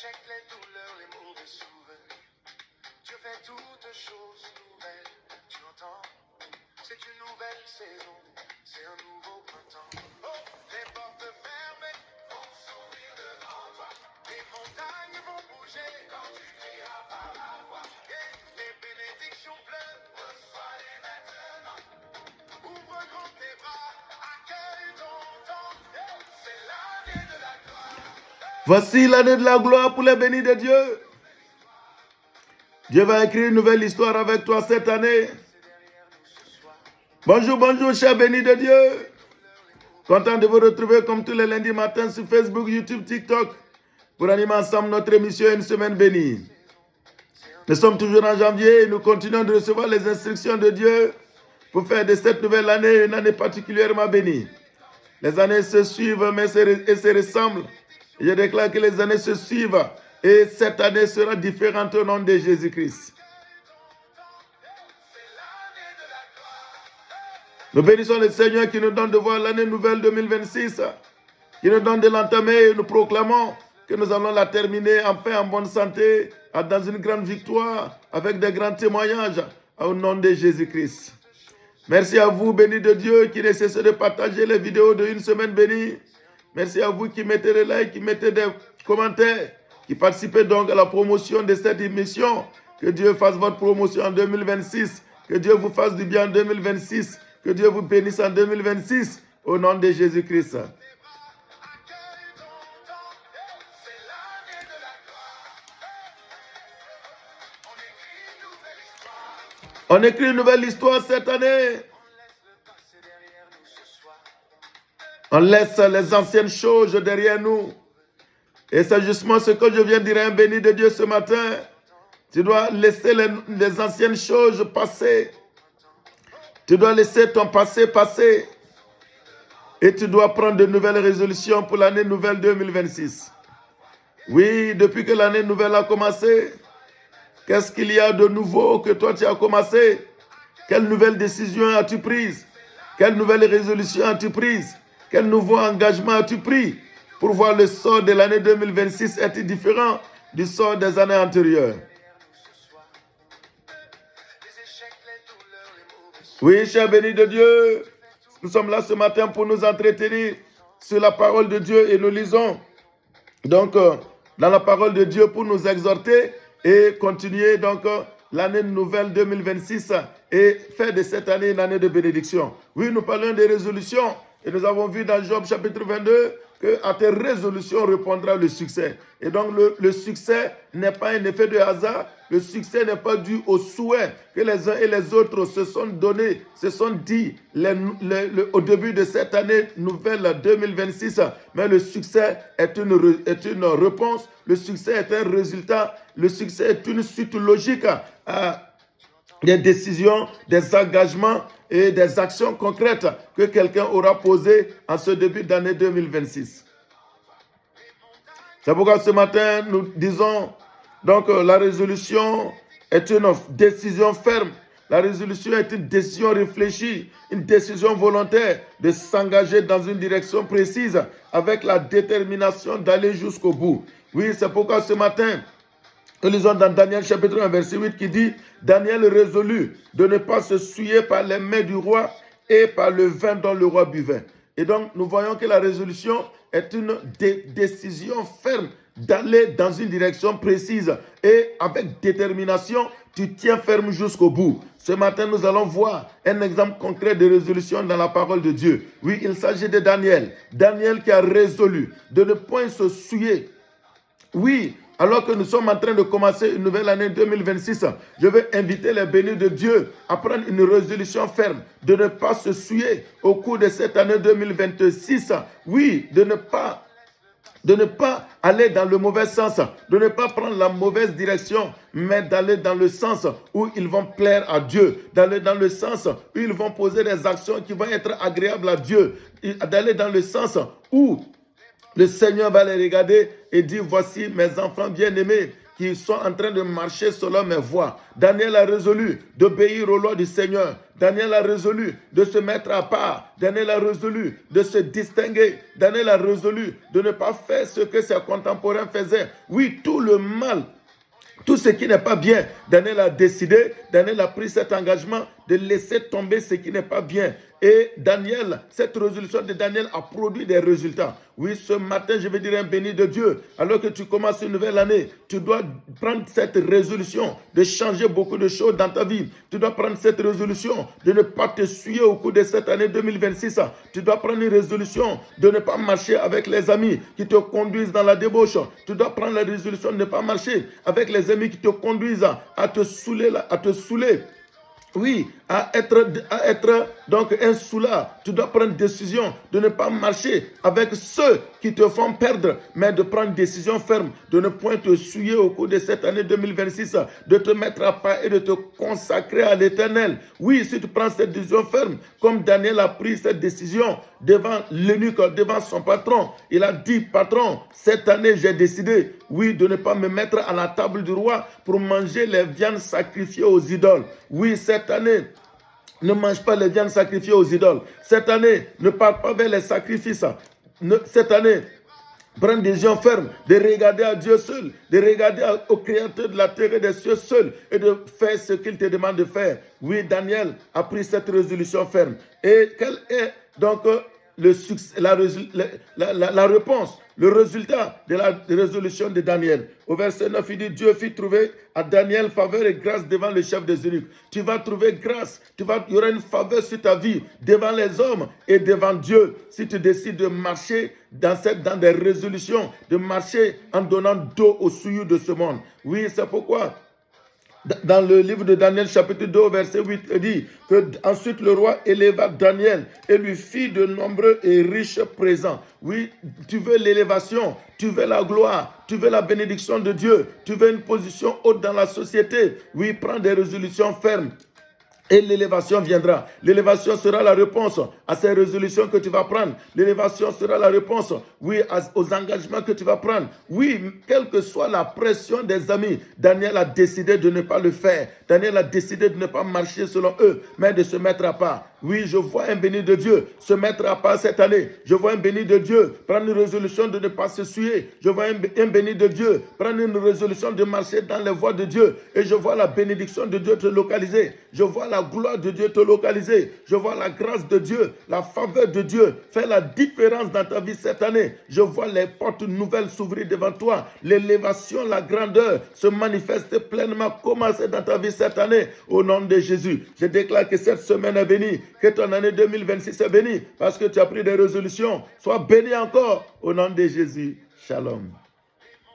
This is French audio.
échecs, les douleurs, les mauvais souvenirs. Dieu fait toutes choses nouvelles. Tu entends? C'est une nouvelle saison, c'est un nouveau printemps. Oh, les portes fermées vont s'ouvrir devant toi. Les montagnes vont bouger quand tu crieras par la voix. Yeah, les bénédictions pleuvent, reçois-les maintenant. Ouvre grand tes bras, accueille ton temps. Yeah, c'est l'année de la gloire. Voici l'année de la gloire pour les bénis de Dieu. Dieu va écrire une nouvelle histoire avec toi cette année. Bonjour, bonjour, chers bénis de Dieu. Content de vous retrouver comme tous les lundis matins sur Facebook, YouTube, TikTok pour animer ensemble notre émission Une semaine bénie. Nous sommes toujours en janvier et nous continuons de recevoir les instructions de Dieu pour faire de cette nouvelle année une année particulièrement bénie. Les années se suivent mais se ressemblent. Je déclare que les années se suivent et cette année sera différente au nom de Jésus-Christ. Nous bénissons le Seigneur qui nous donne de voir l'année nouvelle 2026, qui nous donne de l'entamer et nous proclamons que nous allons la terminer en paix, en bonne santé, dans une grande victoire, avec des grands témoignages au nom de Jésus-Christ. Merci à vous, bénis de Dieu, qui ne cessez de partager les vidéos de Une semaine bénie. Merci à vous qui mettez des likes, qui mettez des commentaires, qui participez donc à la promotion de cette émission. Que Dieu fasse votre promotion en 2026. Que Dieu vous fasse du bien en 2026. Que Dieu vous bénisse en 2026. Au nom de Jésus-Christ. On écrit une nouvelle histoire cette année. On laisse les anciennes choses derrière nous. Et c'est justement ce que je viens de dire à un béni de Dieu ce matin. Tu dois laisser les anciennes choses passer. Tu dois laisser ton passé passer. Et tu dois prendre de nouvelles résolutions pour l'année nouvelle 2026. Oui, depuis que l'année nouvelle a commencé, qu'est-ce qu'il y a de nouveau que toi tu as commencé? Quelle nouvelle décision as-tu prise? Quelle nouvelle résolution as-tu prise? Quel nouveau engagement as-tu pris pour voir le sort de l'année 2026 être différent du sort des années antérieures? Oui, chers bénis de Dieu, nous sommes là ce matin pour nous entretenir sur la parole de Dieu et nous lisons donc dans la parole de Dieu pour nous exhorter et continuer donc l'année nouvelle 2026 et faire de cette année une année de bénédiction. Oui, nous parlons des résolutions. Et nous avons vu dans Job chapitre 22 qu'à tes résolutions répondra le succès. Et donc le succès n'est pas un effet de hasard. Le succès n'est pas dû au souhait que les uns et les autres se sont donnés, se sont dit au début de cette année nouvelle 2026. Mais le succès est une réponse. Le succès est un résultat. Le succès est une suite logique à des décisions, des engagements et des actions concrètes que quelqu'un aura posées en ce début d'année 2026. C'est pourquoi ce matin, nous disons donc la résolution est une décision ferme. La résolution est une décision réfléchie, une décision volontaire de s'engager dans une direction précise avec la détermination d'aller jusqu'au bout. Oui, c'est pourquoi ce matin, nous lisons dans Daniel chapitre 1 verset 8 qui dit « Daniel résolut de ne pas se souiller par les mains du roi et par le vin dont le roi buvait. » Et donc nous voyons que la résolution est une décision ferme d'aller dans une direction précise et avec détermination, tu tiens ferme jusqu'au bout. Ce matin, nous allons voir un exemple concret de résolution dans la parole de Dieu. Oui, il s'agit de Daniel. Daniel qui a résolu de ne point se souiller. Oui, alors que nous sommes en train de commencer une nouvelle année 2026, je veux inviter les bénis de Dieu à prendre une résolution ferme de ne pas se souiller au cours de cette année 2026. Oui, de ne pas aller dans le mauvais sens, de ne pas prendre la mauvaise direction, mais d'aller dans le sens où ils vont plaire à Dieu, d'aller dans le sens où ils vont poser des actions qui vont être agréables à Dieu, d'aller dans le sens où le Seigneur va les regarder et dire, voici mes enfants bien-aimés qui sont en train de marcher selon mes voies. Daniel a résolu d'obéir aux lois du Seigneur. Daniel a résolu de se mettre à part. Daniel a résolu de se distinguer. Daniel a résolu de ne pas faire ce que ses contemporains faisaient. Oui, tout le mal, tout ce qui n'est pas bien, Daniel a décidé, Daniel a pris cet engagement de laisser tomber ce qui n'est pas bien. Et Daniel, cette résolution de Daniel a produit des résultats. Oui, ce matin, je vais dire un béni de Dieu. Alors que tu commences une nouvelle année, tu dois prendre cette résolution de changer beaucoup de choses dans ta vie. Tu dois prendre cette résolution de ne pas te suyer au cours de cette année 2026. Tu dois prendre une résolution de ne pas marcher avec les amis qui te conduisent dans la débauche. Tu dois prendre la résolution de ne pas marcher avec les amis qui te conduisent à te saouler. Oui, à être donc un soulard. Tu dois prendre décision de ne pas marcher avec ceux qui te font perdre, mais de prendre décision ferme, de ne point te souiller au cours de cette année 2026, de te mettre à part et de te consacrer à l'Éternel. Oui, si tu prends cette décision ferme, comme Daniel a pris cette décision devant l'eunuque, devant son patron, il a dit, patron, cette année j'ai décidé, oui, de ne pas me mettre à la table du roi pour manger les viandes sacrifiées aux idoles. Oui, cette année, ne mange pas les viandes sacrifiées aux idoles. Cette année, ne pars pas vers les sacrifices. Cette année, prends une décision ferme de regarder à Dieu seul, de regarder au Créateur de la terre et des cieux seul et de faire ce qu'il te demande de faire. Oui, Daniel a pris cette résolution ferme. Et quel est donc le succès, la réponse, le résultat de la résolution de Daniel? Au verset 9, il dit, Dieu fit trouver à Daniel faveur et grâce devant le chef des eunuques. Tu vas trouver grâce, il y aura une faveur sur ta vie devant les hommes et devant Dieu. Si tu décides de marcher dans des résolutions, de marcher en donnant dos aux souillures de ce monde. Oui, c'est pourquoi dans le livre de Daniel, chapitre 2, verset 8, il dit que ensuite le roi éleva Daniel et lui fit de nombreux et riches présents. Oui, tu veux l'élévation, tu veux la gloire, tu veux la bénédiction de Dieu, tu veux une position haute dans la société. Oui, prends des résolutions fermes. Et l'élévation viendra. L'élévation sera la réponse à ces résolutions que tu vas prendre. L'élévation sera la réponse, oui, aux engagements que tu vas prendre. Oui, quelle que soit la pression des amis, Daniel a décidé de ne pas le faire. Daniel a décidé de ne pas marcher selon eux, mais de se mettre à part. Oui, je vois un béni de Dieu se mettre à part cette année. Je vois un béni de Dieu prendre une résolution de ne pas se souiller. Je vois un béni de Dieu prendre une résolution de marcher dans les voies de Dieu. Et je vois la bénédiction de Dieu te localiser. Je vois la gloire de Dieu te localiser. Je vois la grâce de Dieu, la faveur de Dieu faire la différence dans ta vie cette année. Je vois les portes nouvelles s'ouvrir devant toi. L'élévation, la grandeur se manifeste pleinement, commencer dans ta vie cette année. Au nom de Jésus, je déclare que cette semaine est bénie, que ton année 2026 est bénie parce que tu as pris des résolutions. Sois béni encore au nom de Jésus. Shalom.